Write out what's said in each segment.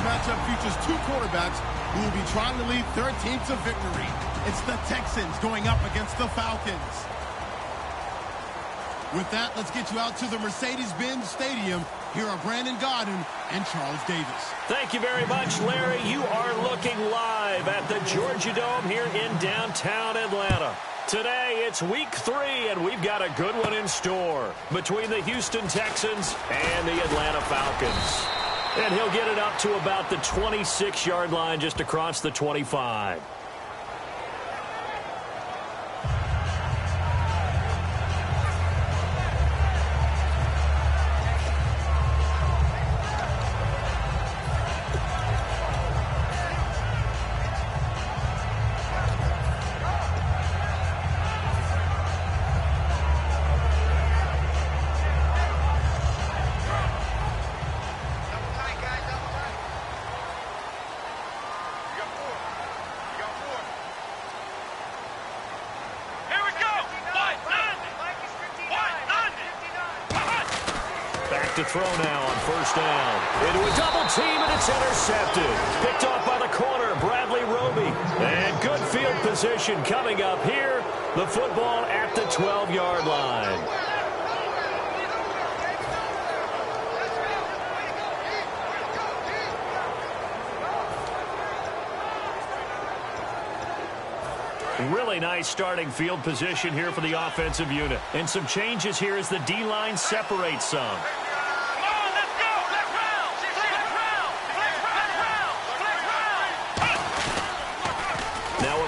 matchup features two quarterbacks who will be trying to lead their team to victory. It's the Texans going up against the Falcons. With that, let's get you out to the Mercedes-Benz Stadium. Here are Brandon Gaudin and Charles Davis. Thank you very much, Larry. You are looking live at the Georgia Dome here in downtown Atlanta. Today, it's week 3, and we've got a good one in store between the Houston Texans and the Atlanta Falcons. And he'll get it up to about the 26-yard line just across the 25. To throw now on first down. Into a double team, and it's intercepted. Picked off by the corner, Bradley Roby. And good field position coming up here. The football at the 12-yard line. Really nice starting field position here for the offensive unit. And some changes here as the D-line separates some.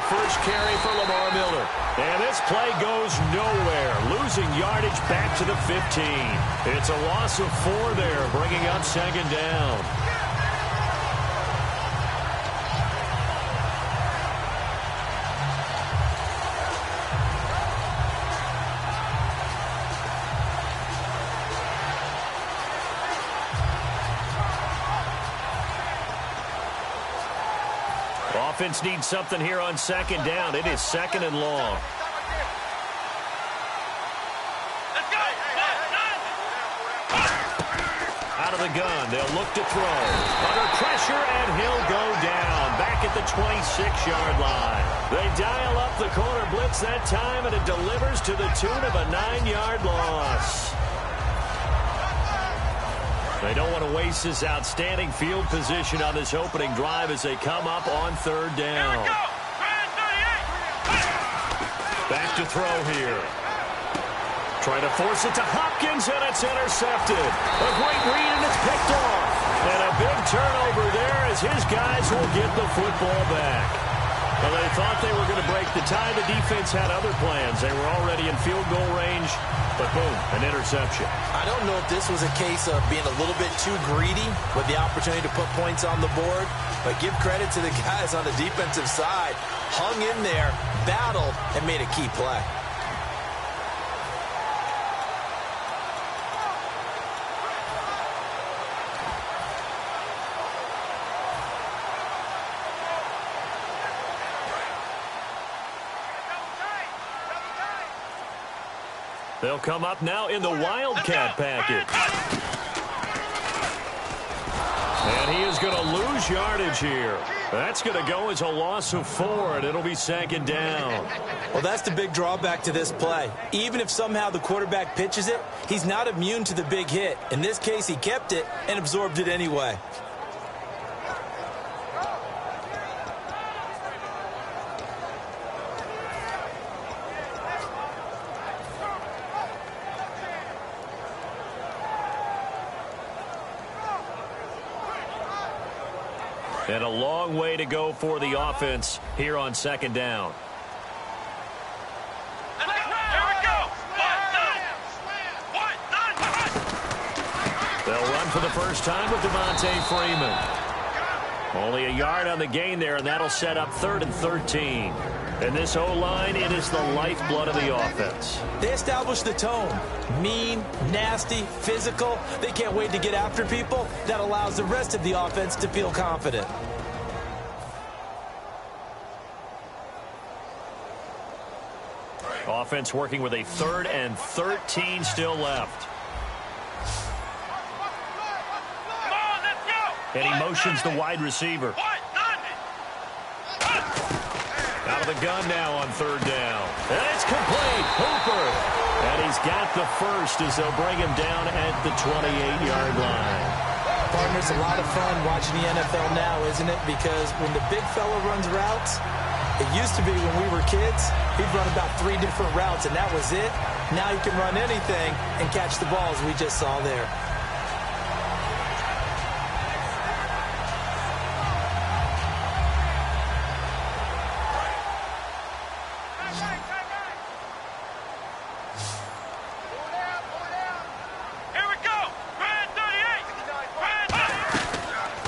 First carry for Lamar Miller. And this play goes nowhere. Losing yardage back to the 15. It's a loss of 4 there, bringing up second down. Offense needs something here on second down. It is second and long. Out of the gun, they'll look to throw. Under pressure, and he'll go down. Back at the 26-yard line. They dial up the corner blitz that time, and it delivers to the tune of a 9-yard loss. They don't want to waste this outstanding field position on this opening drive as they come up on third down. Back to throw here. Trying to force it to Hopkins, and it's intercepted. A great read, and it's picked off. And a big turnover there as his guys will get the football back. Well, they thought they were going to break the tie. The defense had other plans. They were already in field goal range, but boom, an interception. I don't know if this was a case of being a little bit too greedy with the opportunity to put points on the board, but give credit to the guys on the defensive side. Hung in there, battled, and made a key play. They'll come up now in the Wildcat package. And he is going to lose yardage here. That's going to go as a loss of 4, and it'll be second down. Well, that's the big drawback to this play. Even if somehow the quarterback pitches it, he's not immune to the big hit. In this case, he kept it and absorbed it anyway. And a long way to go for the offense here on second down. They'll run for the first time with Devontae Freeman. Only a yard on the gain there, and that'll set up 3rd and 13. And this O-line, it is the lifeblood of the offense. They establish the tone. Mean, nasty, physical. They can't wait to get after people. That allows the rest of the offense to feel confident. Offense working with a 3rd and 13 still left. And he motions the wide receiver. Out of the gun now on third down. And it's complete. Hooper. And he's got the first as they'll bring him down at the 28-yard line. Partner, it's a lot of fun watching the NFL now, isn't it? Because when the big fella runs routes, it used to be when we were kids, he'd run about 3 different routes, and that was it. Now he can run anything and catch the balls we just saw there.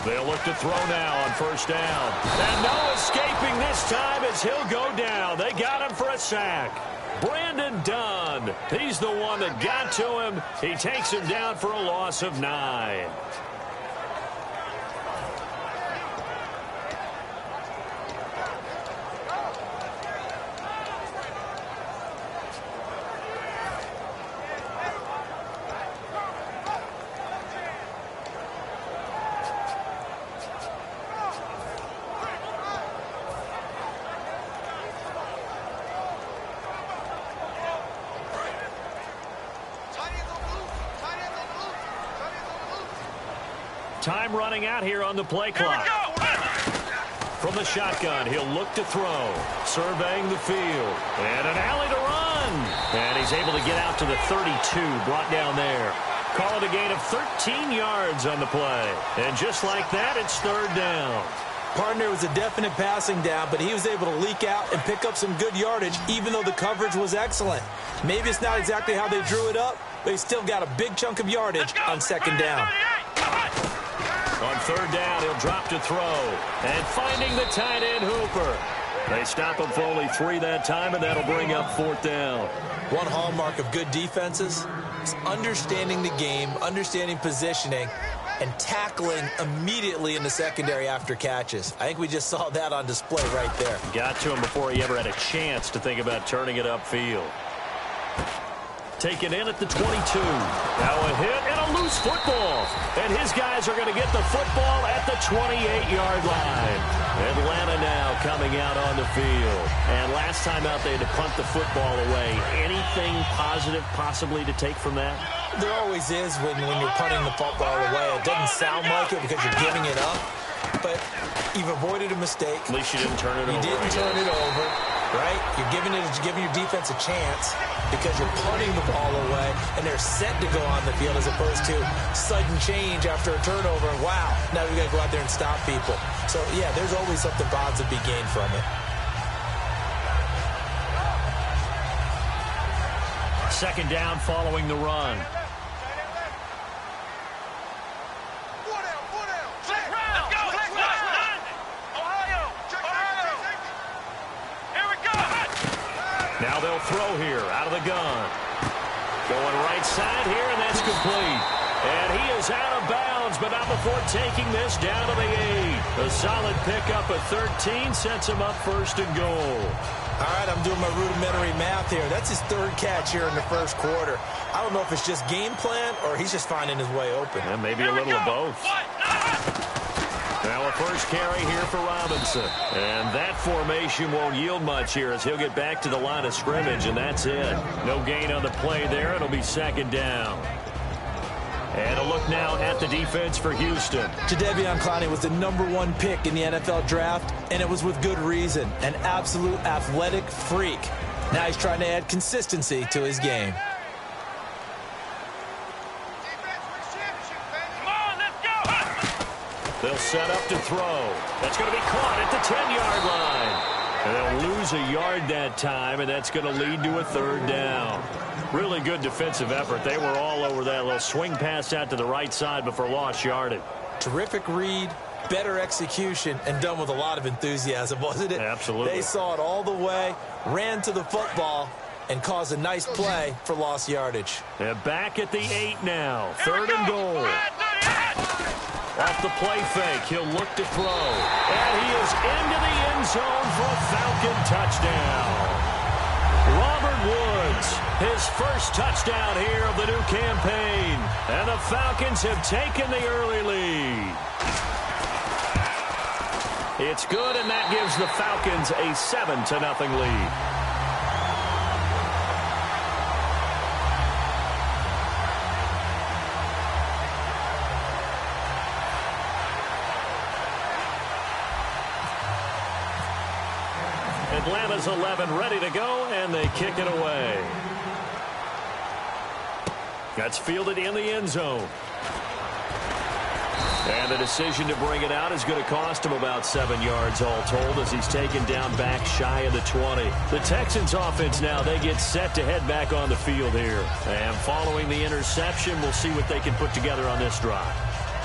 They'll look to throw now on first down. And no escaping this time as he'll go down. They got him for a sack. Brandon Dunn. He's the one that got to him. He takes him down for a loss of 9. Time running out here on the play clock. From the shotgun, he'll look to throw. Surveying the field. And an alley to run. And he's able to get out to the 32, brought down there. Call it a gain of 13 yards on the play. And just like that, it's third down. Partner, was a definite passing down, but he was able to leak out and pick up some good yardage, even though the coverage was excellent. Maybe it's not exactly how they drew it up, but he still got a big chunk of yardage on second down. On third down, he'll drop to throw. And finding the tight end, Hooper. They stop him for only 3 that time, and that'll bring up fourth down. One hallmark of good defenses is understanding the game, understanding positioning, and tackling immediately in the secondary after catches. I think we just saw that on display right there. Got to him before he ever had a chance to think about turning it upfield. Taken in at the 22. Now a hit and a loose football. And his guys are going to get the football at the 28-yard line. Atlanta now coming out on the field. And last time out, they had to punt the football away. Anything positive possibly to take from that? There always is when you're punting the football away. It doesn't sound like it because you're giving it up. But you've avoided a mistake. At least you didn't turn it over. You didn't turn it over, right? You're giving your defense a chance because you're punting the ball away, and they're set to go on the field as opposed to sudden change after a turnover. And wow, now we've got to go out there and stop people. So, yeah, there's always something positive to be gained from it. Second down following the run. Now they'll throw here out of the gun. Going right side here, and that's complete. And he is out of bounds, but not before taking this down to the 8. A solid pickup of 13 sets him up first and goal. All right, I'm doing my rudimentary math here. That's his third catch here in the first quarter. I don't know if it's just game plan or he's just finding his way open. Yeah, maybe a little of both. Now a first carry here for Robinson. And that formation won't yield much here as he'll get back to the line of scrimmage, and that's it. No gain on the play there. It'll be second down. And a look now at the defense for Houston. Jadeveon Clowney was the #1 pick in the NFL draft, and it was with good reason. An absolute athletic freak. Now he's trying to add consistency to his game. They'll set up to throw. That's going to be caught at the 10-yard line. And they'll lose a yard that time, and that's going to lead to a third down. Really good defensive effort. They were all over that little swing pass out to the right side before lost yardage. Terrific read, better execution, and done with a lot of enthusiasm, wasn't it? Absolutely. They saw it all the way, ran to the football, and caused a nice play for lost yardage. They're back at the 8 now. Third and goal. Off the play fake, he'll look to throw. And he is into the end zone for a Falcon touchdown. Robert Woods, his first touchdown here of the new campaign. And the Falcons have taken the early lead. It's good, and that gives the Falcons a 7-0 lead. Atlanta's 11 ready to go, and they kick it away. That's fielded in the end zone. And the decision to bring it out is going to cost him about 7 yards all told as he's taken down back shy of the 20. The Texans offense now, they get set to head back on the field here. And following the interception, we'll see what they can put together on this drive.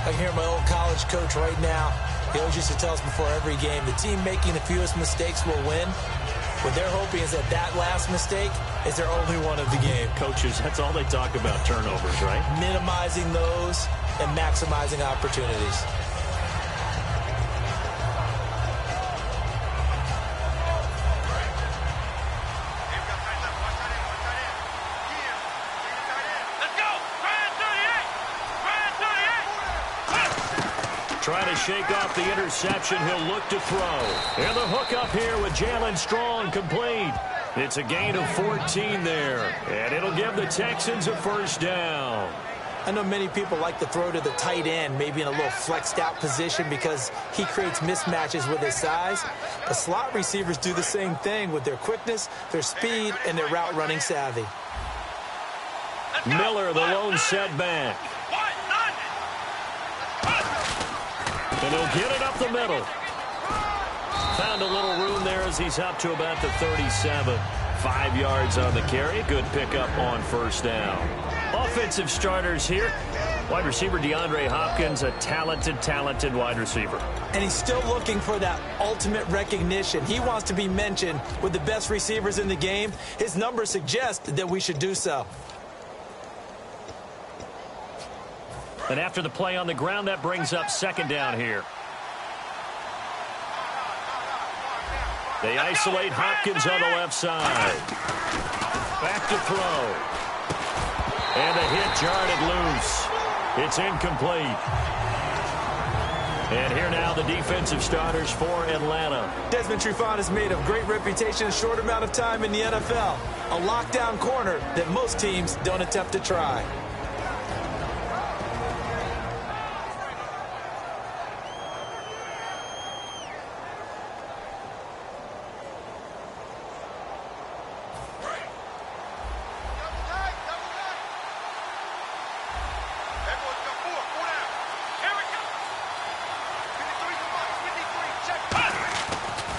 I can hear my old college coach right now. He always used to tell us before every game, the team making the fewest mistakes will win. What they're hoping is that last mistake is their only one of the game. Coaches, that's all they talk about, turnovers, right? Minimizing those and maximizing opportunities. Trying to shake off the interception. He'll look to throw. And the hookup here with Jalen Strong complete. It's a gain of 14 there. And it'll give the Texans a first down. I know many people like to throw to the tight end, maybe in a little flexed out position because he creates mismatches with his size. But slot receivers do the same thing with their quickness, their speed, and their route running savvy. Miller, the lone setback. And he'll get it up the middle. Found a little room there as he's up to about the 37. 5 yards on the carry. Good pickup on first down. Offensive starters here. Wide receiver DeAndre Hopkins, a talented wide receiver. And he's still looking for that ultimate recognition. He wants to be mentioned with the best receivers in the game. His numbers suggest that we should do so. And after the play on the ground, that brings up second down here. They isolate Hopkins on the left side. Back to throw. And a hit jarred loose. It's incomplete. And here now the defensive starters for Atlanta. Desmond Trufant has made a great reputation in a short amount of time in the NFL. A lockdown corner that most teams don't attempt to try.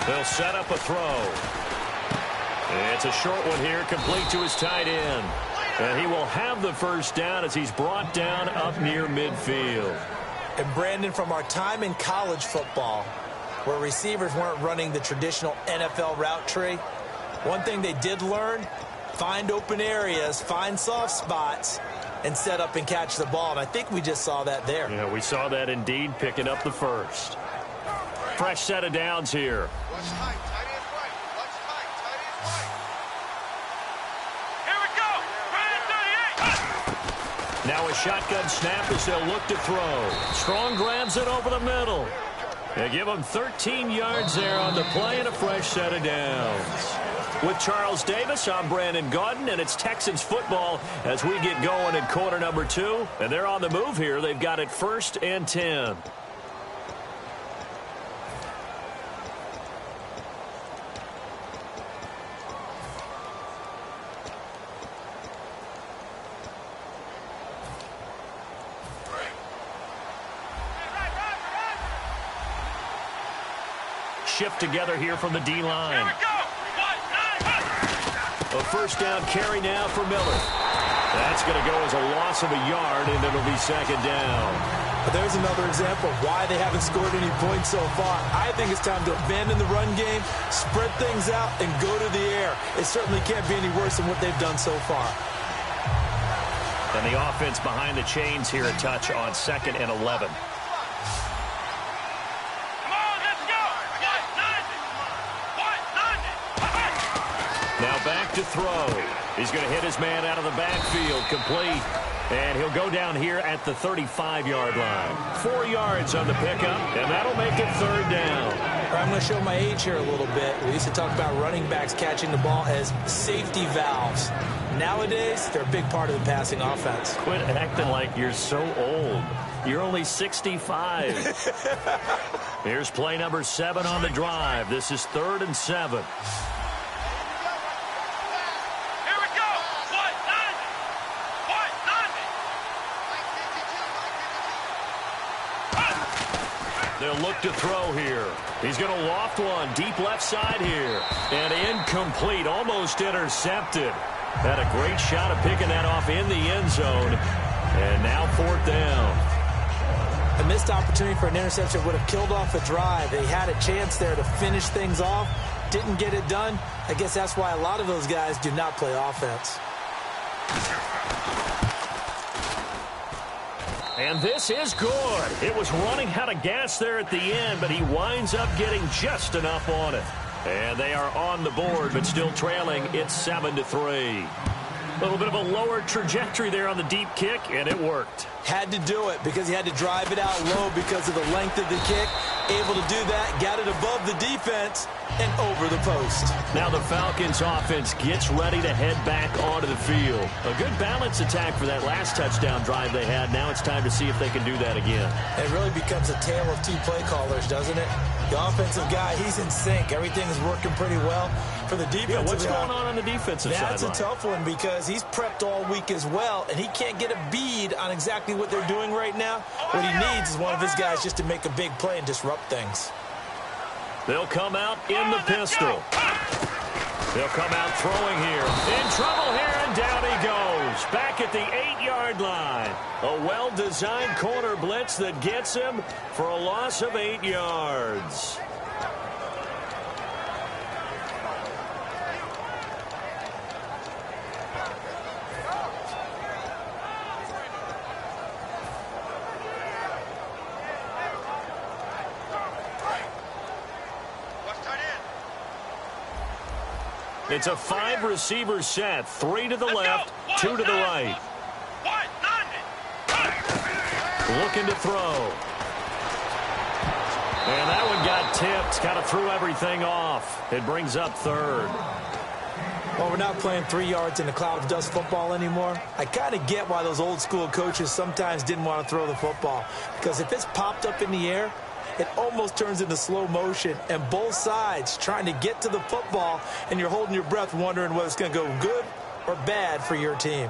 They'll set up a throw. It's a short one here, complete to his tight end. And he will have the first down as he's brought down up near midfield. And Brandon, from our time in college football, where receivers weren't running the traditional NFL route tree, one thing they did learn, find open areas, find soft spots, and set up and catch the ball. And I think we just saw that there. Yeah, we saw that indeed, picking up the first. Fresh set of downs here. Watch tight, tight end right. Watch tight, tight end right. Here we go. Right at 38. Now a shotgun snap as they'll look to throw. Strong grabs it over the middle. They give him 13 yards there on the play and a fresh set of downs. With Charles Davis, I'm Brandon Gaudin, and it's Texans football as we get going in quarter number 2. And they're on the move here. They've got it 1st and 10. Shift together here from the D-line. A first down carry now for Miller. That's going to go as a loss of a yard, and it'll be second down. But there's another example of why they haven't scored any points so far. I think it's time to abandon the run game, spread things out, and go to the air. It certainly can't be any worse than what they've done so far. And the offense behind the chains here, a touch on 2nd and 11. Now back to throw. He's going to hit his man out of the backfield, complete. And he'll go down here at the 35-yard line. 4 yards on the pickup, and that'll make it 3rd down. I'm going to show my age here a little bit. We used to talk about running backs catching the ball as safety valves. Nowadays, they're a big part of the passing offense. Quit acting like you're so old. You're only 65. Here's play number 7 on the drive. This is 3rd and 7. They'll look to throw here. He's going to loft one deep left side here. And incomplete, almost intercepted. Had a great shot of picking that off in the end zone. And now 4th down. A missed opportunity for an interception would have killed off a drive. They had a chance there to finish things off. Didn't get it done. I guess that's why a lot of those guys do not play offense. And this is good. It was running out of gas there at the end, but he winds up getting just enough on it. And they are on the board, but still trailing. It's 7-3. A little bit of a lower trajectory there on the deep kick, and it worked. Had to do it because he had to drive it out low because of the length of the kick. Able to do that, got it above the defense and over the post. Now the Falcons offense gets ready to head back onto the field. A good balance attack for that last touchdown drive they had. Now it's time to see if they can do that again. It really becomes a tale of 2 play callers, doesn't it? The offensive guy, he's in sync. Everything is working pretty well. For the defensive guy, what's going on the defensive side? That's a tough one because he's prepped all week as well, and he can't get a bead on exactly what they're doing right now. What he needs is one of his guys just to make a big play and disrupt things. They'll come out in the pistol. They'll come out throwing here. In trouble here, and down he goes. Back at the 8-yard line. A well-designed corner blitz that gets him for a loss of 8 yards. It's a 5-receiver set. 3 to the left, 2 to the right. Looking to throw. And that one got tipped. Kind of threw everything off. It brings up 3rd. Well, we're not playing 3 yards in a cloud of dust football anymore. I kind of get why those old school coaches sometimes didn't want to throw the football. Because if it's popped up in the air, it almost turns into slow motion, and both sides trying to get to the football, and you're holding your breath wondering whether it's going to go good or bad for your team.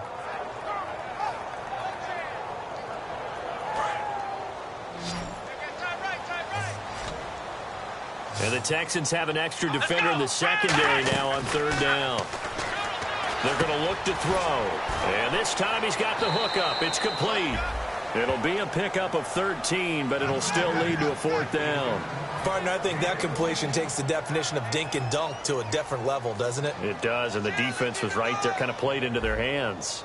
And the Texans have an extra defender in the secondary now on 3rd down. They're going to look to throw. And this time he's got the hook up. It's complete. It'll be a pickup of 13, but it'll still lead to a 4th down. Partner, I think that completion takes the definition of dink and dunk to a different level, doesn't it? It does, and the defense was right there, kind of played into their hands.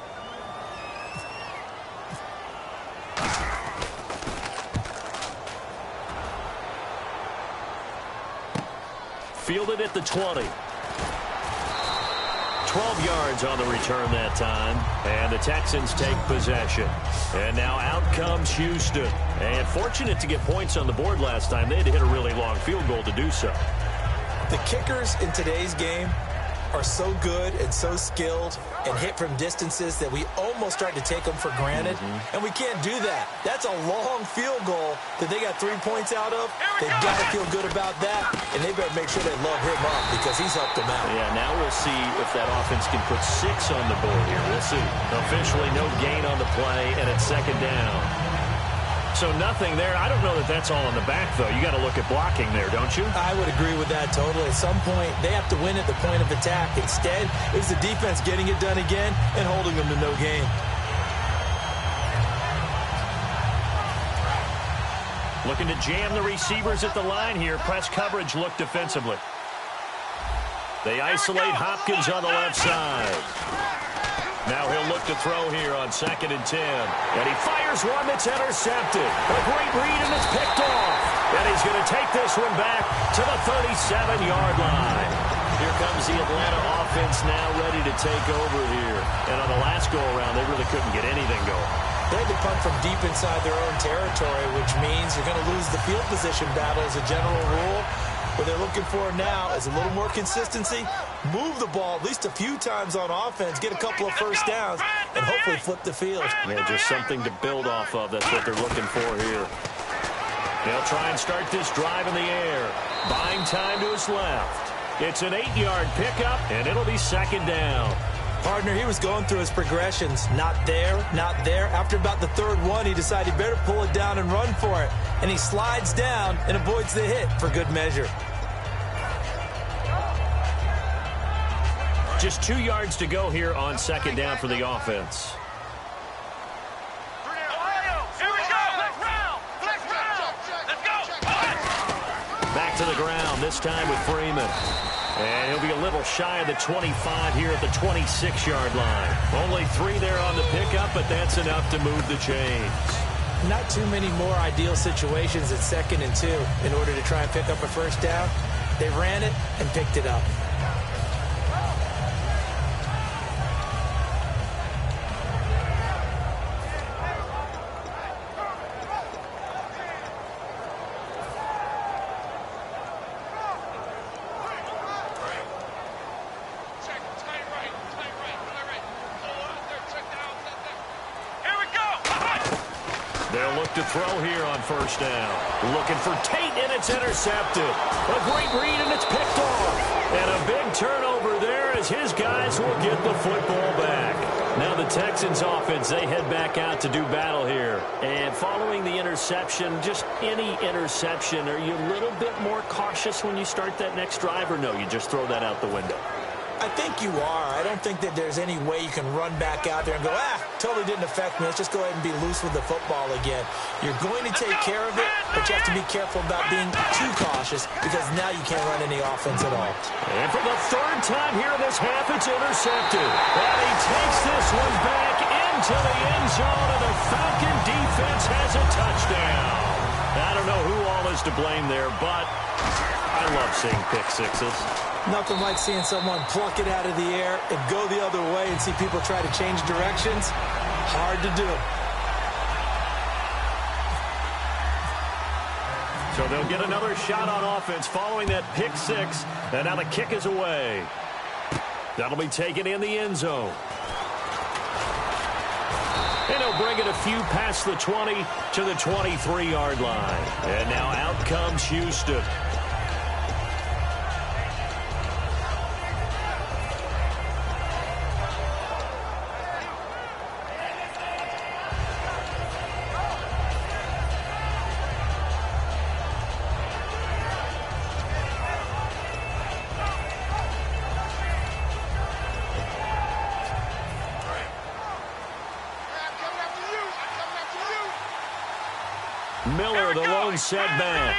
Fielded at the 20. 12 yards on the return that time, and the Texans take possession. And now out comes Houston. And fortunate to get points on the board last time. They had to hit a really long field goal to do so. The kickers in today's game are so good and so skilled and hit from distances that we almost start to take them for granted. And we can't do that. That's a long field goal that they got 3 points out of. They've got to feel good about that, and they better make sure they love him up because he's helped them out. Yeah, now we'll see if that offense can put 6 on the board here. We'll see. Officially no gain on the play, and it's 2nd down. So nothing there. I don't know that that's all in the back, though. You got to look at blocking there, don't you? I would agree with that totally. At some point, they have to win at the point of attack. Instead, it's the defense getting it done again and holding them to no gain. Looking to jam the receivers at the line here. Press coverage look defensively. They isolate Hopkins on the left side. Now he'll look to throw here on 2nd and 10. And he fires one that's intercepted. A great read, and it's picked off. And he's going to take this one back to the 37-yard line. Here comes the Atlanta offense now ready to take over here. And on the last go-around, they really couldn't get anything going. They had to punt from deep inside their own territory, which means you're going to lose the field position battle as a general rule. What they're looking for now is a little more consistency, move the ball at least a few times on offense, get a couple of first downs, and hopefully flip the field. Yeah, just something to build off of. That's what they're looking for here. They'll try and start this drive in the air. Buying time to his left. It's an 8-yard pickup, and it'll be second down. Partner, he was going through his progressions. Not there, not there. After about the third one, he decided he better pull it down and run for it. And he slides down and avoids the hit for good measure. Just 2 yards to go here on second down for the offense. Back to the ground, this time with Freeman. And he'll be a little shy of the 25 here at the 26-yard line. Only 3 there on the pickup, but that's enough to move the chains. Not too many more ideal situations at 2nd and 2 in order to try and pick up a first down. They ran it and picked it up. They'll look to throw here on first down. Looking for Tate, and it's intercepted. A great read, and it's picked off. And a big turnover there as his guys will get the football back. Now the Texans offense, they head back out to do battle here. And following the interception, just any interception, are you a little bit more cautious when you start that next drive, or no, you just throw that out the window? I think you are. I don't think that there's any way you can run back out there and go, totally didn't affect me. Let's just go ahead and be loose with the football again. You're going to take care of it, but you have to be careful about being too cautious because now you can't run any offense at all. And for the third time here in this half, it's intercepted. And he takes this one back into the end zone, and the Falcon defense has a touchdown. I don't know who all is to blame there, but I love seeing pick sixes. Nothing like seeing someone pluck it out of the air and go the other way and see people try to change directions. Hard to do. So they'll get another shot on offense following that pick six. And now the kick is away. That'll be taken in the end zone. And he'll bring it a few past the 20 to the 23-yard line. And now out comes Houston. Miller, the lone setback.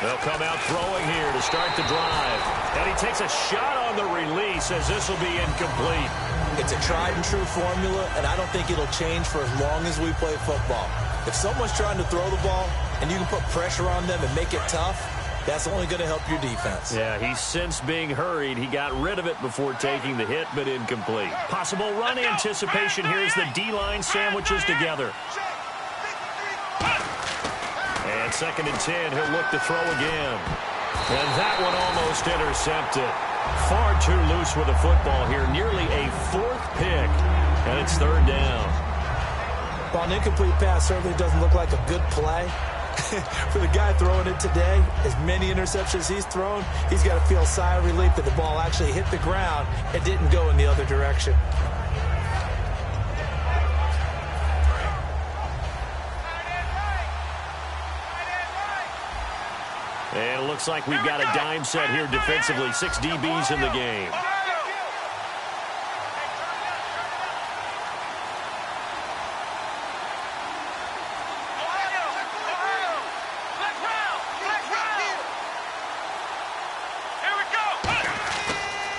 They'll come out throwing here to start the drive. And he takes a shot on the release as this will be incomplete. It's a tried-and-true formula, and I don't think it'll change for as long as we play football. If someone's trying to throw the ball and you can put pressure on them and make it tough, that's only going to help your defense. Yeah, he's since being hurried. He got rid of it before taking the hit, but incomplete. Possible run anticipation here as the D-line sandwiches together. And 2nd and 10, he'll look to throw again. And that one almost intercepted. Far too loose with the football here. Nearly a 4th pick. And it's 3rd down. Well, an incomplete pass certainly doesn't look like a good play. For the guy throwing it today, as many interceptions he's thrown, he's got to feel a sigh of relief that the ball actually hit the ground and didn't go in the other direction. And it looks like we've got a dime set here defensively. 6 DBs in the game.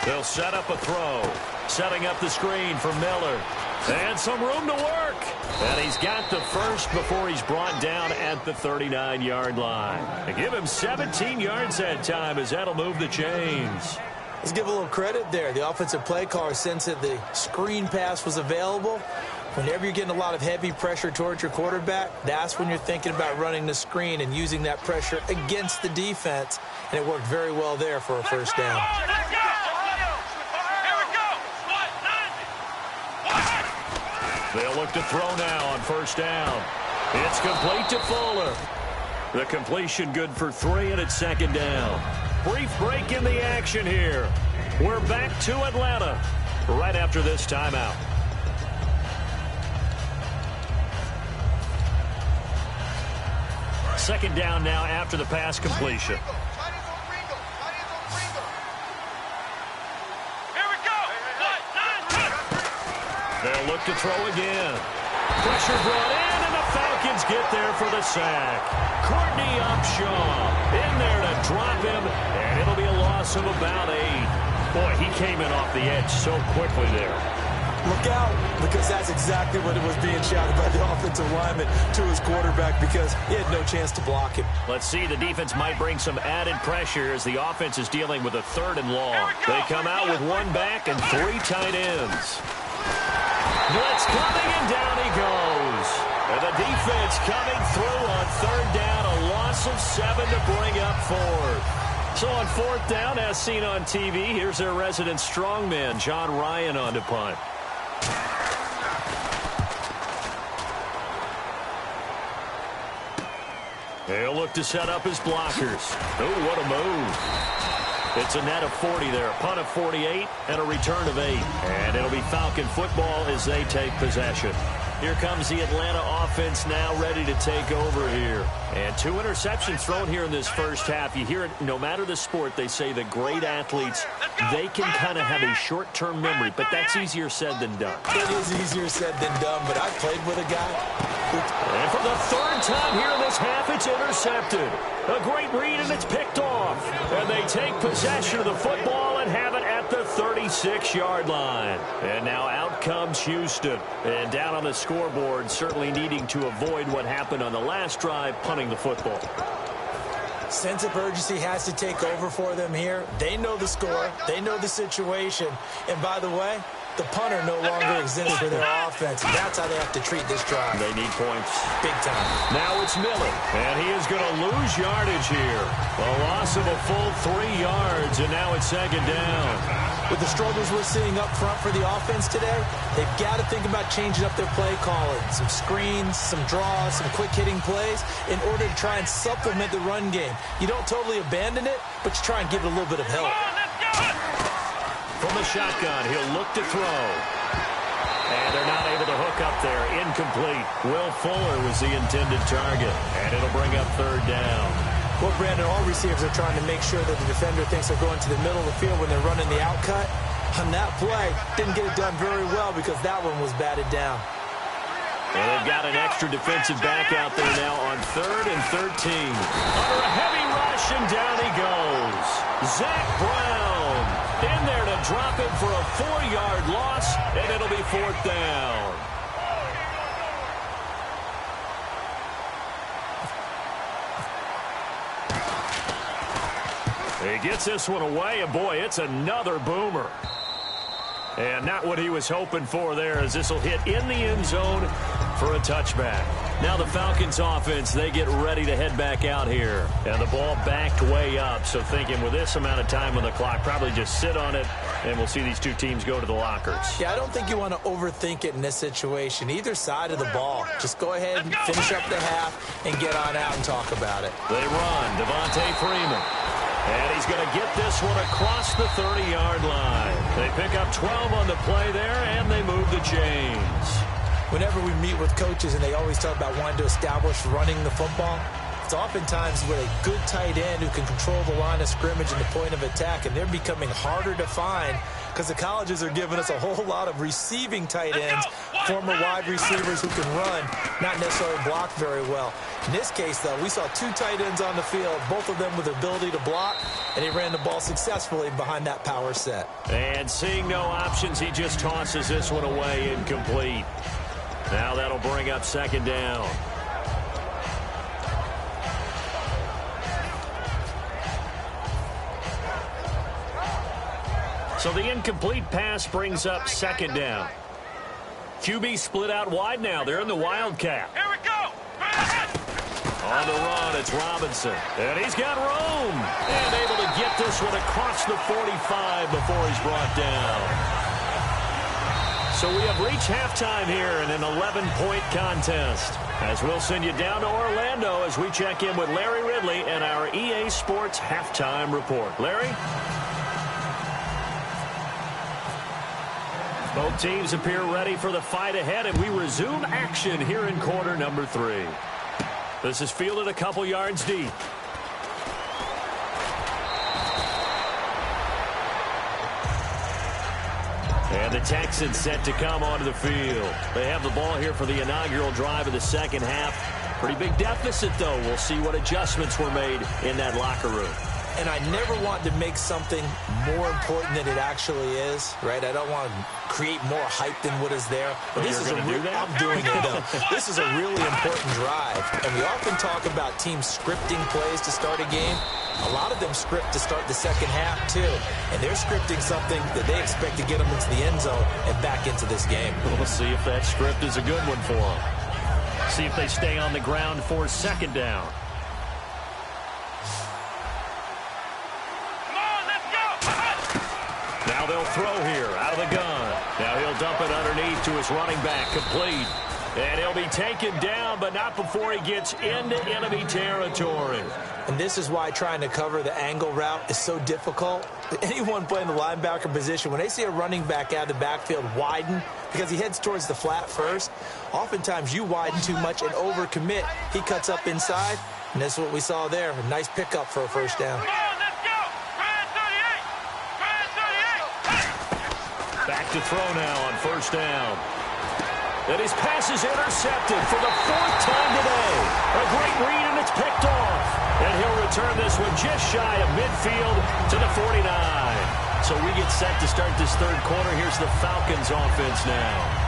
They'll set up a throw. Setting up the screen for Miller. And some room to work. And he's got the first before he's brought down at the 39-yard line. They give him 17 yards that time as that'll move the chains. Let's give a little credit there. The offensive play caller sensed that the screen pass was available. Whenever you're getting a lot of heavy pressure towards your quarterback, that's when you're thinking about running the screen and using that pressure against the defense. And it worked very well there for a first down. They'll look to throw now on first down. It's complete to Fuller. The completion good for 3, and it's second down. Brief break in the action here. We're back to Atlanta right after this timeout. Second down now after the pass completion. They'll look to throw again. Pressure brought in, and the Falcons get there for the sack. Courtney Upshaw in there to drop him, and it'll be a loss of about 8. Boy, he came in off the edge so quickly there. Look out, because that's exactly what it was being shouted by the offensive lineman to his quarterback, because he had no chance to block him. Let's see, the defense might bring some added pressure as the offense is dealing with a 3rd and long. They come out with 1 back and 3 tight ends. Blitz coming, and down he goes. And the defense coming through on 3rd down, a loss of 7 to bring up 4th. So on 4th down, as seen on TV, here's their resident strongman, John Ryan, on to punt. He'll look to set up his blockers. Oh, what a move. It's a net of 40 there, a punt of 48, and a return of 8. And it'll be Falcon football as they take possession. Here comes the Atlanta offense now ready to take over here. And 2 interceptions thrown here in this first half. You hear it, no matter the sport, they say the great athletes, they can kind of have a short-term memory, but that's easier said than done. It is easier said than done, but I played with a guy. And for the 3rd time here in this half, it's intercepted. A great read, and it's picked off. And they take possession of the football and have it at the 36-yard line. And now out comes Houston. And down on the scoreboard, certainly needing to avoid what happened on the last drive, punting the football. Sense of urgency has to take over for them here. They know the score. They know the situation. And by the way, the punter no longer exists for their offense. That's how they have to treat this drive. They need points. Big time. Now it's Miller, and he is going to lose yardage here. A loss of a full 3 yards, and now it's second down. With the struggles we're seeing up front for the offense today, they've got to think about changing up their play calling. Some screens, some draws, some quick-hitting plays in order to try and supplement the run game. You don't totally abandon it, but you try and give it a little bit of help. From the shotgun, he'll look to throw. And they're not able to hook up there. Incomplete. Will Fuller was the intended target. And it'll bring up 3rd down. Well, Brandon, all receivers are trying to make sure that the defender thinks they're going to the middle of the field when they're running the outcut. On that play, didn't get it done very well because that one was batted down. And they've got an extra defensive back out there now on 3rd and 13. Under a heavy rush, and down he goes. Zach Brown in there to drop it for a 4-yard loss, and it'll be 4th down. He gets this one away, and boy, it's another boomer. And not what he was hoping for there, as this will hit in the end zone for a touchback. Now the Falcons offense, they get ready to head back out here. And the ball backed way up, so thinking with this amount of time on the clock, probably just sit on it, and we'll see these two teams go to the lockers. Yeah, I don't think you want to overthink it in this situation. Either side of the ball. Just go ahead and finish up the half and get on out and talk about it. They run. Devontae Freeman. And he's going to get this one across the 30-yard line. They pick up 12 on the play there, and they move the chains. Whenever we meet with coaches and they always talk about wanting to establish running the football, it's oftentimes with a good tight end who can control the line of scrimmage and the point of attack, and they're becoming harder to find because the colleges are giving us a whole lot of receiving tight ends, former wide receivers who can run, not necessarily block very well. In this case, though, we saw 2 tight ends on the field, both of them with the ability to block, and he ran the ball successfully behind that power set. And seeing no options, he just tosses this one away incomplete. Now that'll bring up second down. So the incomplete pass brings up second down. QB split out wide now. They're in the Wildcat. Here we go. On the run, it's Robinson. And he's got room. And able to get this one across the 45 before he's brought down. So we have reached halftime here in an 11-point contest. As we'll send you down to Orlando as we check in with Larry Ridley and our EA Sports Halftime Report. Larry? Both teams appear ready for the fight ahead, and we resume action here in quarter number 3. This is fielded a couple yards deep. And the Texans set to come onto the field. They have the ball here for the inaugural drive of the second half. Pretty big deficit, though. We'll see what adjustments were made in that locker room. And I never want to make something more important than it actually is, right? I don't want to create more hype than what is there. But this is I'm doing it, though. This is a really important drive. And we often talk about teams scripting plays to start a game. A lot of them script to start the second half, too. And they're scripting something that they expect to get them into the end zone and back into this game. We'll see if that script is a good one for them. See if they stay on the ground for second down. Now they'll throw here out of the gun. Now he'll dump it underneath to his running back, complete. And he'll be taken down, but not before he gets into enemy territory. And this is why trying to cover the angle route is so difficult. Anyone playing the linebacker position, when they see a running back out of the backfield widen, because he heads towards the flat first, oftentimes you widen too much and overcommit. He cuts up inside, and that's what we saw there. A nice pickup for a first down. Back to throw now on first down. And his pass is intercepted for the 4th time today. A great read, and it's picked off. And he'll return this one just shy of midfield to the 49. So we get set to start this third quarter. Here's the Falcons offense now.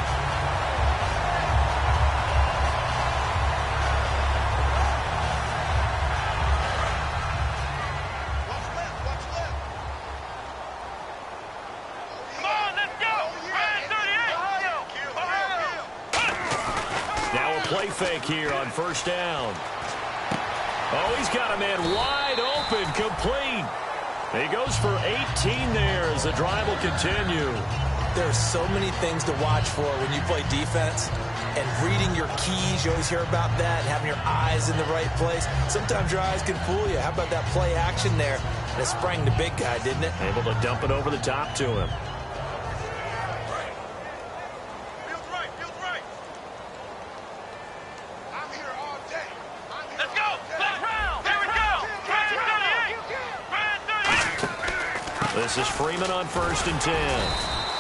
Fake here on first down. Oh, he's got a man wide open, complete. He goes for 18 there as the drive will continue. There are so many things to watch for when you play defense. And reading your keys, you always hear about that, and having your eyes in the right place. Sometimes your eyes can fool you. How about that play action there? And it sprang the big guy, didn't it? Able to dump it over the top to him. This is Freeman on 1st and 10.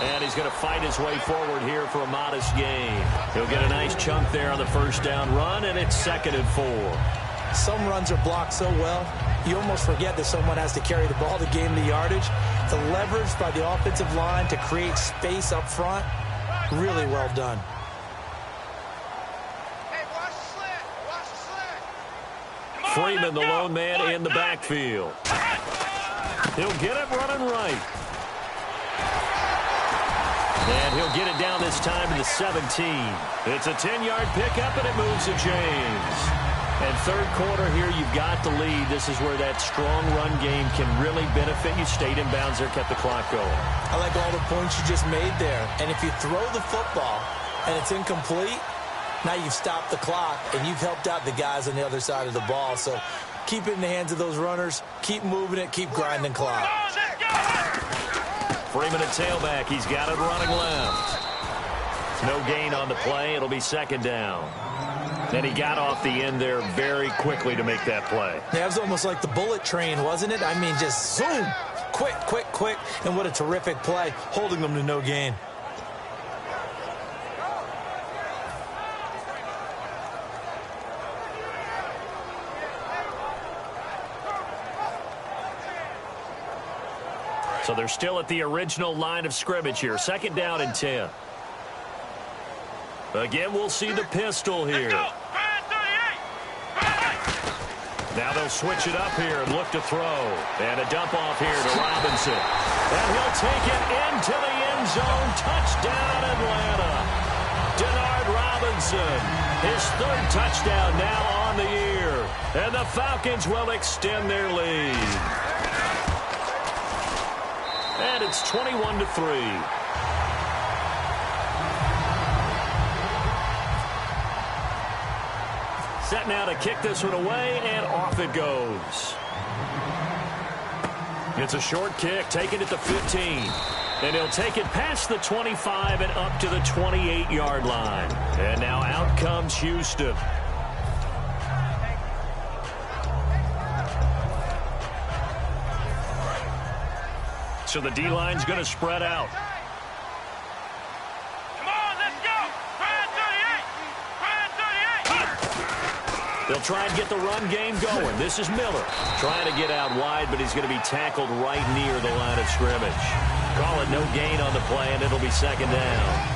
And he's going to fight his way forward here for a modest gain. He'll get a nice chunk there on the first down run, and it's 2nd and 4. Some runs are blocked so well, you almost forget that someone has to carry the ball to gain the yardage. The leverage by the offensive line to create space up front, really well done. Hey, watch the slant. Watch the slant. Freeman, the lone man in the backfield. He'll get it running right. And he'll get it down this time to the 17. It's a 10-yard pickup, and it moves to James. And third quarter here, you've got the lead. This is where that strong run game can really benefit you. Stayed in bounds there, kept the clock going. I like all the points you just made there. And if you throw the football and it's incomplete, now you've stopped the clock, and you've helped out the guys on the other side of the ball. So keep it in the hands of those runners. Keep moving it. Keep grinding clock. Freeman at tailback. He's got it running left. No gain on the play. It'll be 2nd down. And he got off the end there very quickly to make that play. Yeah, it was almost like the bullet train, wasn't it? I mean, just zoom. Quick, quick, quick. And what a terrific play, holding them to no gain. So they're still at the original line of scrimmage here. 2nd down and 10. Again, we'll see the pistol here. Now they'll switch it up here and look to throw. And a dump off here to Robinson. And he'll take it into the end zone. Touchdown, Atlanta. Denard Robinson, his third touchdown now on the year. And the Falcons will extend their lead. And it's 21-3. Set now to kick this one away, and off it goes. It's a short kick, taken at the 15. And he'll take it past the 25 and up to the 28-yard line. And now out comes Houston. So the D-line's going to spread out. They'll try and get the run game going. This is Miller trying to get out wide, but he's going to be tackled right near the line of scrimmage. Call it no gain on the play, and it'll be second down.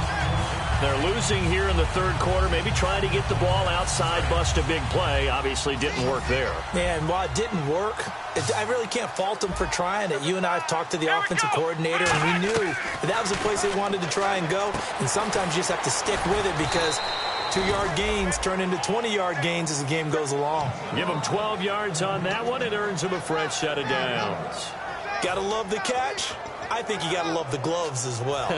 They're losing here in the third quarter, maybe trying to get the ball outside, bust a big play. Obviously didn't work there. Yeah, and while it didn't work, I really can't fault them for trying it. You and I have talked to the offensive coordinator, and we knew that was the place they wanted to try and go. And sometimes you just have to stick with it because 2-yard gains turn into 20-yard gains as the game goes along. Give them 12 yards on that one. It earns them a fresh set of downs. Gotta love the catch. I think you gotta love the gloves as well.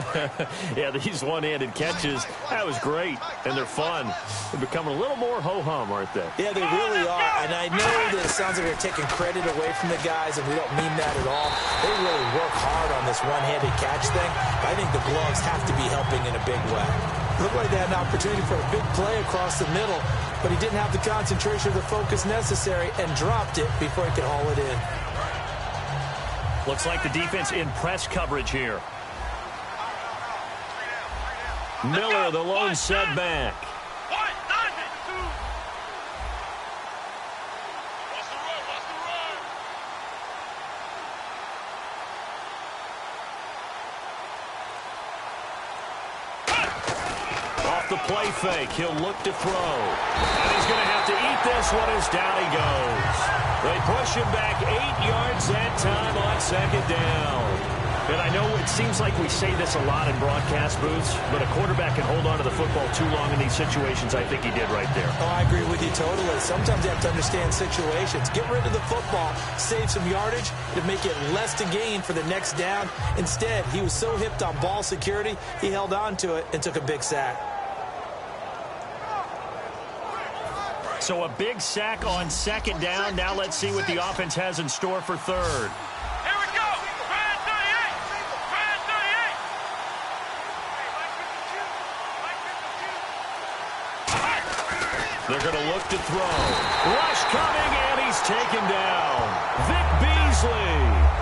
Yeah, these one-handed catches, that was great, and they're fun. They're becoming a little more ho-hum, aren't they? Yeah, they really are, and I know that it sounds like they're taking credit away from the guys, and we don't mean that at all. They really work hard on this one-handed catch thing, but I think the gloves have to be helping in a big way. Looked like they had an opportunity for a big play across the middle, but he didn't have the concentration or the focus necessary and dropped it before he could haul it in. Looks like the defense in press coverage here. Miller, the lone setback. Off the play fake, he'll look to throw. And he's going to have to eat this one as down he goes. They push him back 8 yards that time on second down. And I know it seems like we say this a lot in broadcast booths, but a quarterback can hold on to the football too long in these situations. I think he did right there. Oh, I agree with you totally. Sometimes you have to understand situations. Get rid of the football, save some yardage to make it less to gain for the next down. Instead, he was so hipped on ball security, he held on to it and took a big sack. So a big sack on second down. Now let's see what the offense has in store for third. Here we go. Brand 38. Brand 38. They're going to look to throw. Rush coming, and he's taken down. Vic Beasley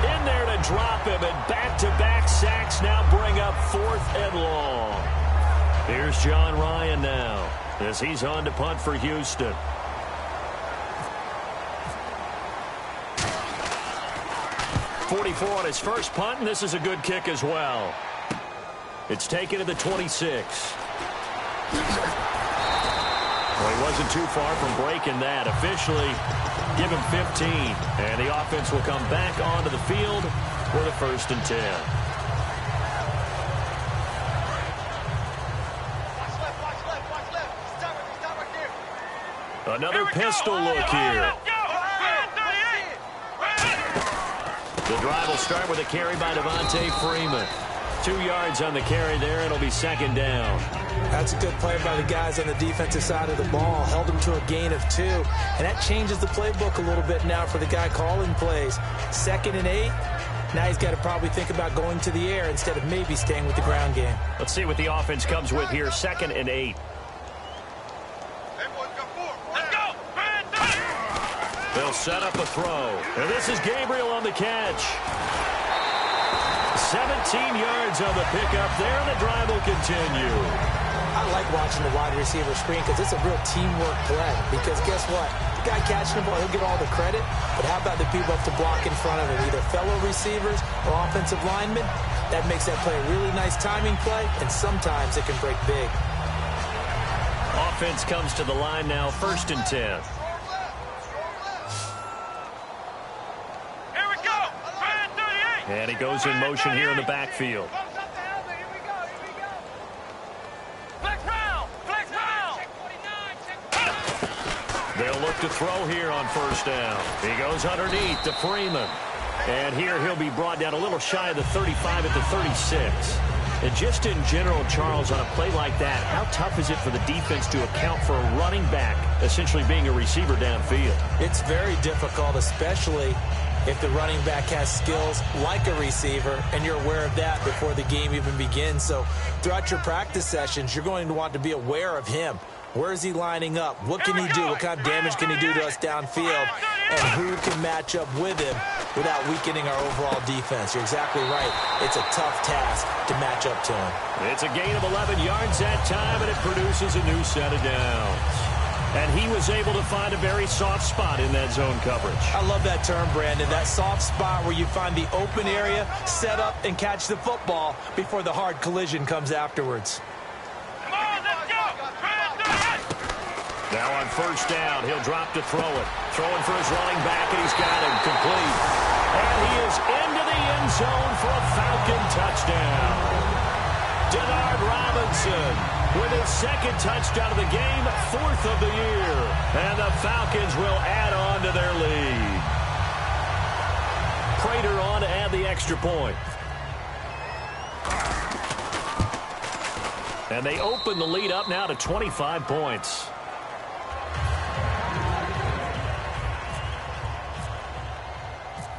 in there to drop him, and back-to-back sacks now bring up 4th and long. Here's John Ryan now as he's on to punt for Houston. .44 on his first punt, and this is a good kick as well. It's taken to the 26. Well, he wasn't too far from breaking that. Officially, give him 15. And the offense will come back onto the field for the 1st and 10. Another pistol look here. The drive will start with a carry by Devontae Freeman. 2 yards on the carry there. It'll be second down. That's a good play by the guys on the defensive side of the ball. Held him to a gain of 2. And that changes the playbook a little bit now for the guy calling plays. 2nd and 8. Now he's got to probably think about going to the air instead of maybe staying with the ground game. Let's see what the offense comes with here. 2nd and 8. They'll set up a throw. And this is Gabriel on the catch. 17 yards on the pickup there, and the drive will continue. I like watching the wide receiver screen because it's a real teamwork play. Because guess what? The guy catching the ball, he'll get all the credit. But how about the people up to block in front of him? Either fellow receivers or offensive linemen. That makes that play a really nice timing play, and sometimes it can break big. offense comes to the line now, 1st and 10. Here we go. And he goes in motion here in the backfield. They'll look to throw here on 1st down. He goes underneath to Freeman. And here he'll be brought down a little shy of the 35 at the 36. And just in general, Charles, on a play like that, how tough is it for the defense to account for a running back essentially being a receiver downfield? It's very difficult, especially if the running back has skills like a receiver, and you're aware of that before the game even begins. So throughout your practice sessions, you're going to want to be aware of him. Where is he lining up? What can he do? What kind of damage can he do to us downfield? And who can match up with him without weakening our overall defense? You're exactly right. It's a tough task to match up to him. It's a gain of 11 yards that time, and it produces a new set of downs. And he was able to find a very soft spot in that zone coverage. I love that term, Brandon. That soft spot where you find the open area, set up, and catch the football before the hard collision comes afterwards. Now on 1st down, he'll drop to throw it. Throwing for his running back, and he's got him complete. And he is into the end zone for a Falcon touchdown. Denard Robinson with his 2nd touchdown of the game, 4th of the year. And the Falcons will add on to their lead. Prater on to add the extra point. And they open the lead up now to 25 points.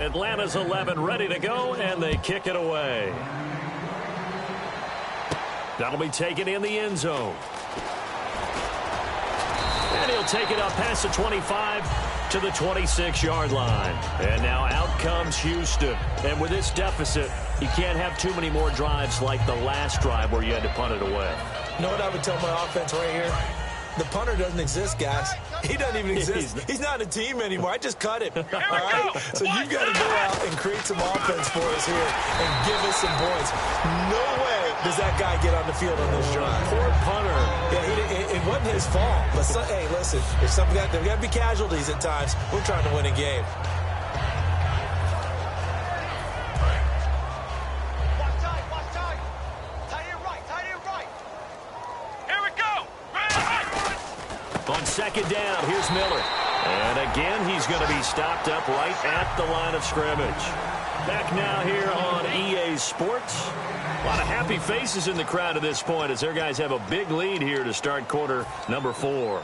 Atlanta's 11 ready to go, and they kick it away. That'll be taken in the end zone. And he'll take it up past the 25 to the 26-yard line. And now out comes Houston. And with this deficit, you can't have too many more drives like the last drive where you had to punt it away. You know what I would tell my offense right here? The punter doesn't exist, guys. He doesn't even exist. He's not a team anymore. I just cut him. All right? So you've got to go out and create some offense for us here and give us some points. No way does that guy get on the field on this drive. Poor punter. Yeah, it wasn't his fault. But, hey, listen, there's got to be casualties at times. We're trying to win a game. On 2nd down, here's Miller. And again, he's going to be stopped up right at the line of scrimmage. Back now here on EA Sports. A lot of happy faces in the crowd at this point as their guys have a big lead here to start quarter number 4.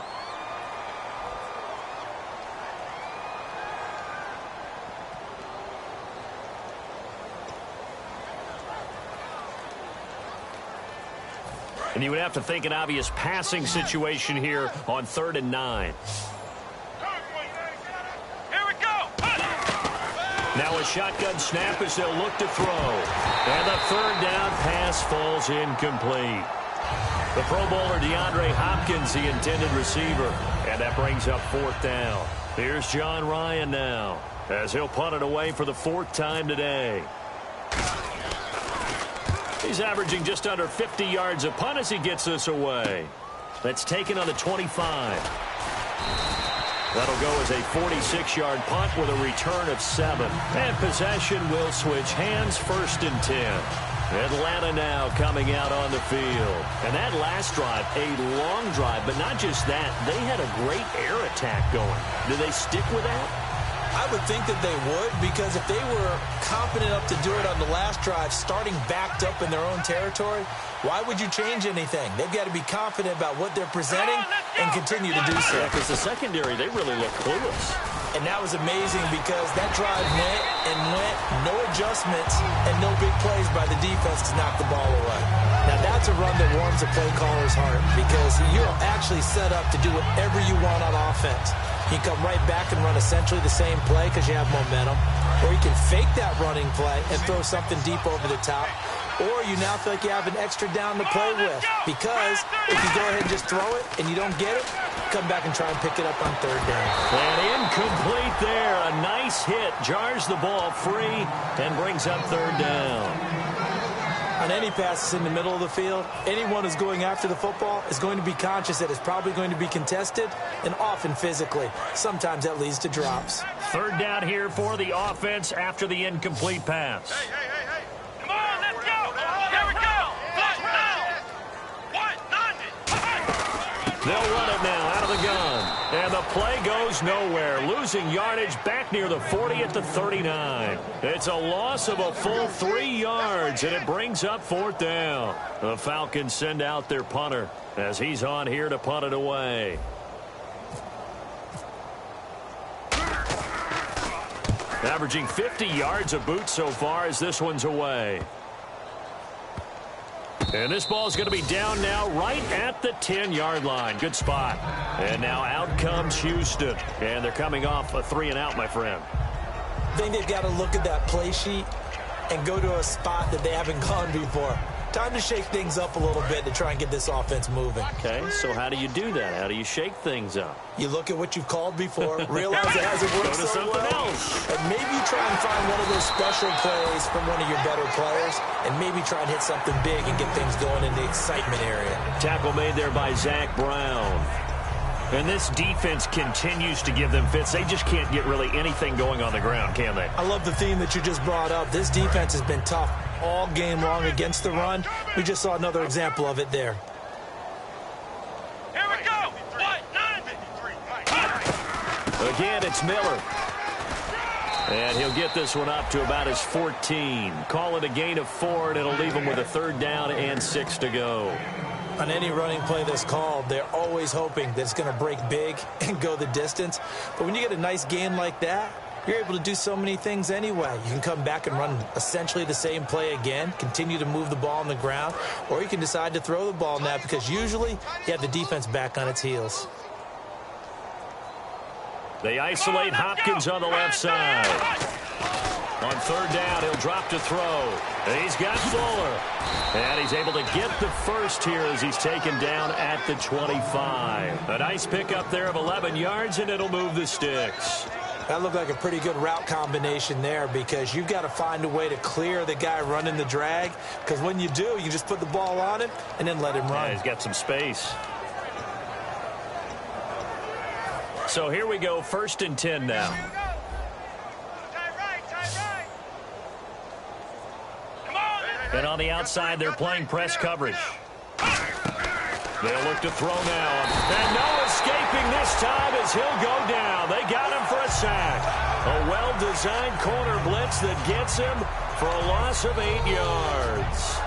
And you would have to think an obvious passing situation here on 3rd and 9. Here we go. Now a shotgun snap as they'll look to throw. And the 3rd down pass falls incomplete. The Pro Bowler DeAndre Hopkins, the intended receiver. And that brings up 4th down. Here's John Ryan now as he'll punt it away for the 4th time today. He's averaging just under 50 yards a punt as he gets this away. That's taken on the 25. That'll go as a 46-yard punt with a return of 7. And possession will switch hands, 1st and 10. Atlanta now coming out on the field. And that last drive, a long drive, but not just that. They had a great air attack going. Do they stick with that? I would think that they would, because if they were confident enough to do it on the last drive, starting backed up in their own territory, why would you change anything? They've got to be confident about what they're presenting and continue to do so. Yeah, because the secondary, they really look clueless. And that was amazing because that drive went and went, no adjustments, and no big plays by the defense to knock the ball away. Now, that's a run that warms a play caller's heart because you're actually set up to do whatever you want on offense. You can come right back and run essentially the same play because you have momentum. Or you can fake that running play and throw something deep over the top. Or you now feel like you have an extra down to play with. Because if you go ahead and just throw it and you don't get it, come back and try and pick it up on 3rd down. And incomplete there. A nice hit. Jars the ball free and brings up 3rd down. I On any passes in the middle of the field, anyone who's going after the football is going to be conscious that it's probably going to be contested and often physically. Sometimes that leads to drops. Third down here for the offense after the incomplete pass. Hey. Come on, let's go. Here we go. They'll run it now out of the gun. And the play goes nowhere. Losing yardage back near the 40 at the 39. It's a loss of a full 3 yards, and it brings up fourth down. The Falcons send out their punter as he's on here to punt it away. Averaging 50 yards a boot so far as this one's away. And this ball is going to be down now right at the 10-yard line. Good spot. And now out comes Houston. And they're coming off a 3-and-out, my friend. I think they've got to look at that play sheet and go to a spot that they haven't gone before. Time to shake things up a little bit to try and get this offense moving. Okay, so how do you do that? How do you shake things up? You look at what you've called before, realize it hasn't worked Go to so something well, else. and maybe try and find one of those special plays from one of your better players, and maybe try and hit something big and get things going in the excitement area. Tackle made there by Zach Brown. And this defense continues to give them fits. They just can't get really anything going on the ground, can they? I love the theme that you just brought up. This defense has been tough all game long against the run. We just saw another example of it there. Here we go. Again, it's Miller. And he'll get this one up to about his 14. Call it a gain of 4, and it'll leave him with a 3rd down and 6 to go. On any running play that's called, they're always hoping that it's going to break big and go the distance. But when you get a nice gain like that, you're able to do so many things anyway. You can come back and run essentially the same play again, continue to move the ball on the ground, or you can decide to throw the ball now because usually you have the defense back on its heels. They isolate Hopkins on the left side. On 3rd down, he'll drop to throw. He's got Fuller. And he's able to get the first here as he's taken down at the 25. A nice pickup there of 11 yards, and it'll move the sticks. That looked like a pretty good route combination there because you've got to find a way to clear the guy running the drag, because when you do, you just put the ball on him and then let him run. Yeah, he's got some space. So here we go, 1st and 10 now. And on the outside, they're playing press coverage. They'll look to throw now. And no escaping this time as he'll go down. They got him for a sack. A well-designed corner blitz that gets him for a loss of 8 yards.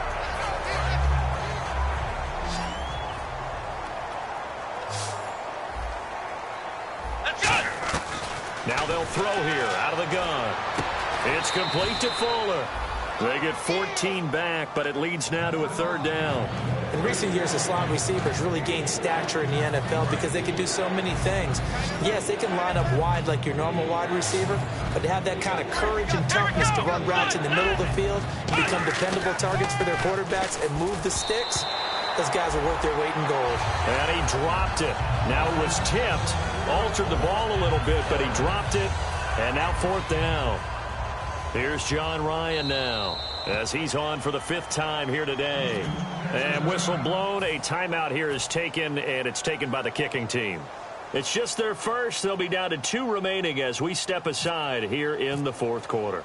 Now they'll throw here out of the gun. It's complete to Fuller. They get 14 back, but it leads now to a 3rd down. In recent years, the slot receivers really gained stature in the NFL because they can do so many things. Yes, they can line up wide like your normal wide receiver, but to have that kind of courage and toughness to run routes in the middle of the field and become dependable targets for their quarterbacks and move the sticks, those guys are worth their weight in gold. And he dropped it. Now it was tipped, altered the ball a little bit, but he dropped it, and now 4th down. Here's John Ryan now as he's on for the 5th time here today. And whistle blown. A timeout here is taken, and it's taken by the kicking team. It's just their first. They'll be down to 2 remaining as we step aside here in the 4th quarter.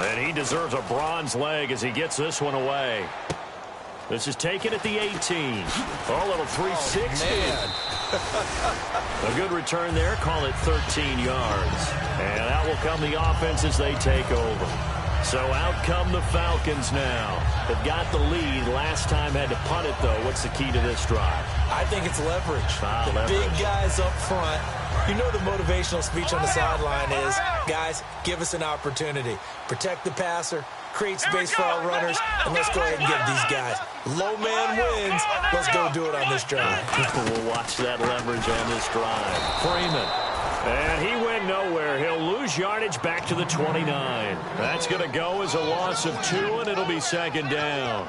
And he deserves a bronze leg as he gets this one away. This is taken at the 18. Oh, little 360. A good return there. Call it 13 yards. And out will come the offense as they take over. So out come the Falcons now. They've got the lead. Last time had to punt it, though. What's the key to this drive? I think it's leverage. Leverage. Big guys up front. You know the motivational speech on the sideline is, guys, give us an opportunity. Protect the passer, create space for our runners, and let's go ahead and give these guys. Low man wins. Let's go do it on this drive. People will watch that leverage on this drive. Freeman. And he went nowhere. He'll lose yardage back to the 29. That's going to go as a loss of 2, and it'll be 2nd down.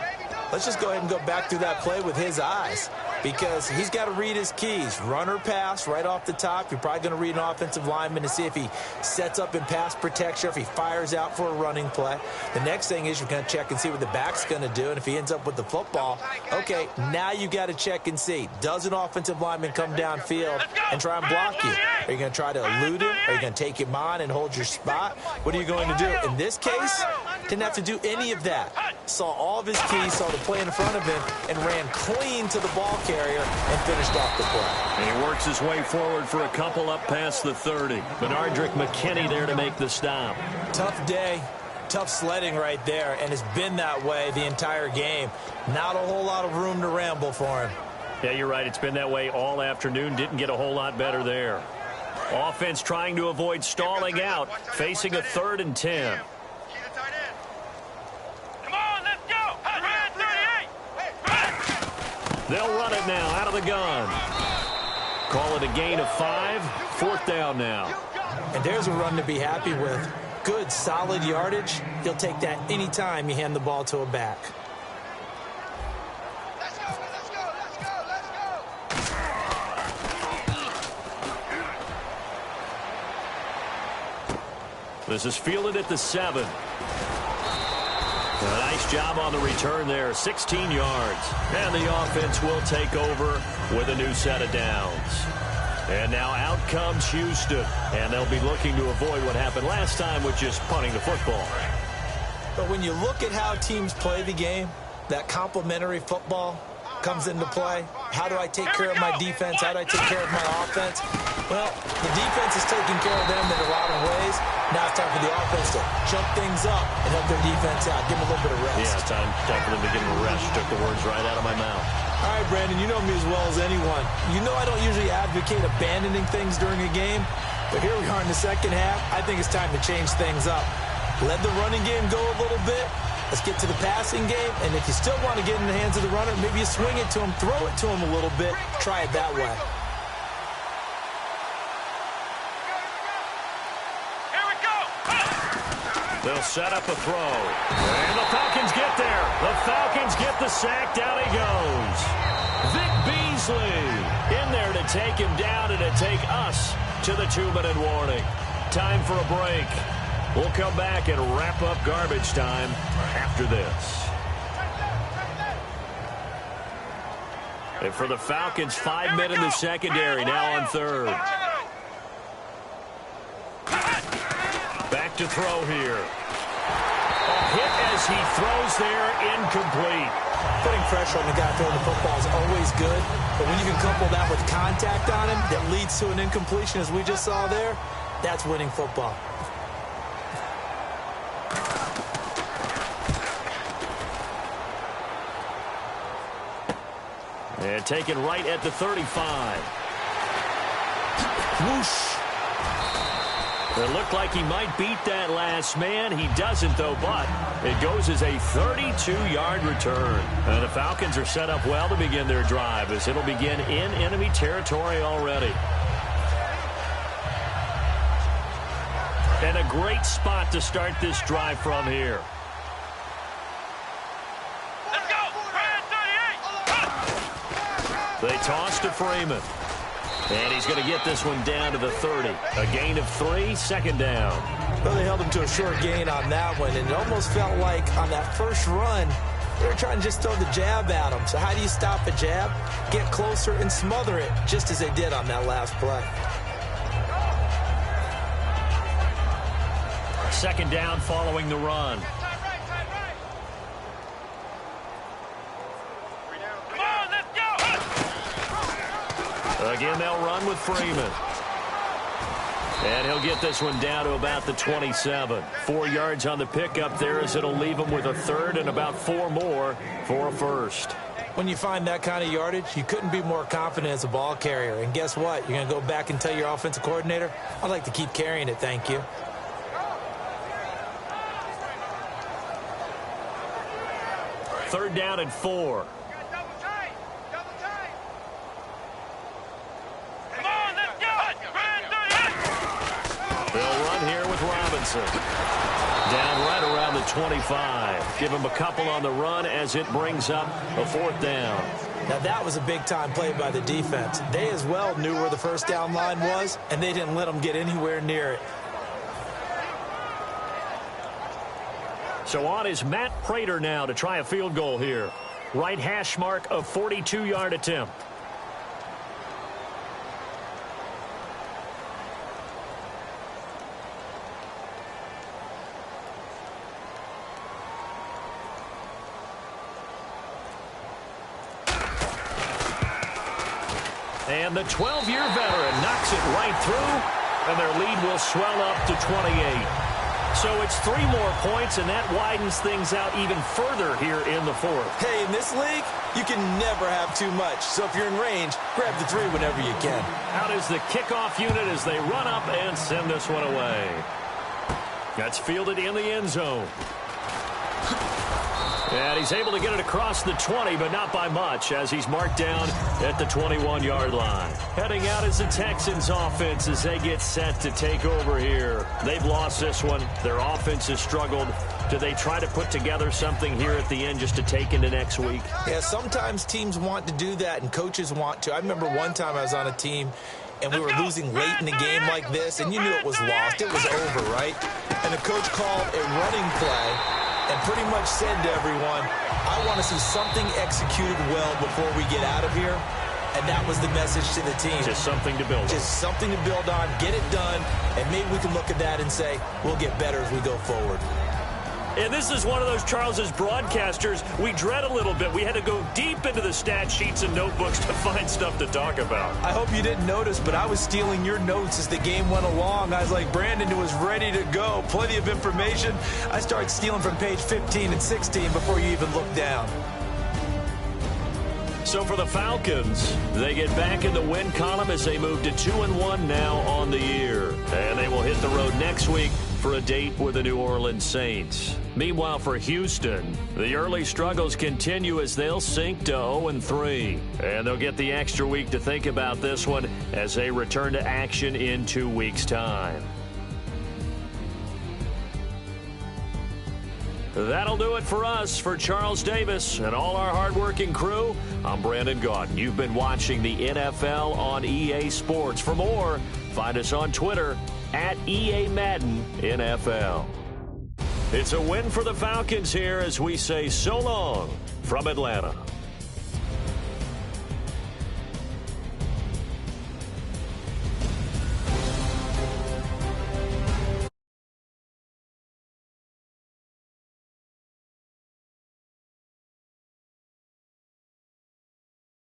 Let's just go ahead and go back through that play with his eyes. because he's got to read his keys. Run or pass right off the top. You're probably going to read an offensive lineman to see if he sets up in pass protection, if he fires out for a running play. The next thing is you're going to check and see what the back's going to do, and if he ends up with the football, okay, now you got to check and see. Does an offensive lineman come downfield and try and block you? Are you going to try to elude him? Are you going to take him on and hold your spot? What are you going to do? In this case, didn't have to do any of that. Saw all of his keys, saw the play in front of him, and ran clean to the ball carrier and finished off the play. And he works his way forward for a couple up past the 30. Benardrick McKinney there to make the stop. Tough day. Tough sledding right there, and it's been that way the entire game. Not a whole lot of room to ramble for him. Yeah, you're right. It's been that way all afternoon. Didn't get a whole lot better there. Offense trying to avoid stalling out, facing a 3rd and 10. Come on, let's go. They'll run it now out of the gun. Call it a gain of 5. 4th down now. And there's a run to be happy with. Good, solid yardage. He'll take that anytime you hand the ball to a back. Let's go, let's go, let's go, let's go. This is fielded at the 7. A nice job on the return there, 16 yards. And the offense will take over with a new set of downs. And now out comes Houston. And they'll be looking to avoid what happened last time with just punting the football. But when you look at how teams play the game, that complementary football comes into play. How do I take care of my defense? How do I take care of my offense? Well, the defense is taking care of them in a lot of ways. Now it's time for the offense to jump things up and help their defense out. Give them a little bit of rest. Yeah, time for them to give them a rest. Took the words right out of my mouth. All right, Brandon, you know me as well as anyone. You know I don't usually advocate abandoning things during a game, but here we are in the second half. I think it's time to change things up. Let the running game go a little bit. Let's get to the passing game, and if you still want to get in the hands of the runner, maybe you swing it to him, throw it to him a little bit, try it that way. Here we go. They'll set up a throw. And the Falcons get there. The Falcons get the sack. Down he goes. Vic Beasley in there to take him down and to take us to the 2-minute warning. Time for a break. We'll come back and wrap up garbage time after this. And for the Falcons, 5 men in the secondary, now on 3rd. Back to throw here. A hit as he throws there, incomplete. Putting pressure on the guy throwing the football is always good, but when you can couple that with contact on him that leads to an incompletion, as we just saw there, that's winning football. And taken right at the 35. Whoosh. It looked like he might beat that last man. He doesn't, though, but it goes as a 32-yard return. And the Falcons are set up well to begin their drive as it'll begin in enemy territory already. And a great spot to start this drive from here. Let's go. They toss to Freeman. And he's going to get this one down to the 30. A gain of 3, 2nd down. Well, they held him to a short gain on that one, and it almost felt like on that first run, they were trying to just throw the jab at him. So how do you stop a jab? Get closer and smother it, just as they did on that last play. 2nd down following the run. Again, they'll run with Freeman. And he'll get this one down to about the 27. 4 yards on the pickup there as it'll leave him with a 3rd and about 4 more for a 1st. When you find that kind of yardage, you couldn't be more confident as a ball carrier. And guess what? You're going to go back and tell your offensive coordinator, I'd like to keep carrying it, thank you. Third down and 4. They'll run here with Robinson. Down right around the 25. Give him a couple on the run as it brings up a 4th down. Now, that was a big-time play by the defense. They as well knew where the first down line was, and they didn't let them get anywhere near it. So on is Matt Prater now to try a field goal here. Right hash mark, a 42-yard attempt. And the 12-year veteran knocks it right through, and their lead will swell up to 28. So it's 3 more points, and that widens things out even further here in the fourth. Hey, in this league, you can never have too much. So if you're in range, grab the 3 whenever you can. Out is the kickoff unit as they run up and send this one away. That's fielded in the end zone. And he's able to get it across the 20, but not by much, as he's marked down at the 21-yard line. Heading out is the Texans offense as they get set to take over here. They've lost this one. Their offense has struggled. Do they try to put together something here at the end just to take into next week? Yeah, sometimes teams want to do that, and coaches want to. I remember one time I was on a team, and we were losing late in a game like this, and you knew it was lost. It was over, right? And the coach called a running play and pretty much said to everyone, I want to see something executed well before we get out of here. And that was the message to the team. Just something to build on. Just something to build on, get it done, and maybe we can look at that and say, we'll get better as we go forward. And this is one of those, Charles, as broadcasters, we dread a little bit. We had to go deep into the stat sheets and notebooks to find stuff to talk about. I hope you didn't notice, but I was stealing your notes as the game went along. I was like, Brandon was ready to go. Plenty of information. I started stealing from page 15 and 16 before you even looked down. So for the Falcons, they get back in the win column as they move to 2-1 now on the year. And they will hit the road next week for a date with the New Orleans Saints. Meanwhile, for Houston, the early struggles continue as they'll sink to 0-3. And they'll get the extra week to think about this one as they return to action in 2 weeks' time. That'll do it for us. For Charles Davis and all our hardworking crew, I'm Brandon Gaudin. You've been watching the NFL on EA Sports. For more, find us on Twitter at EA Madden NFL. It's a win for the Falcons here as we say so long from Atlanta.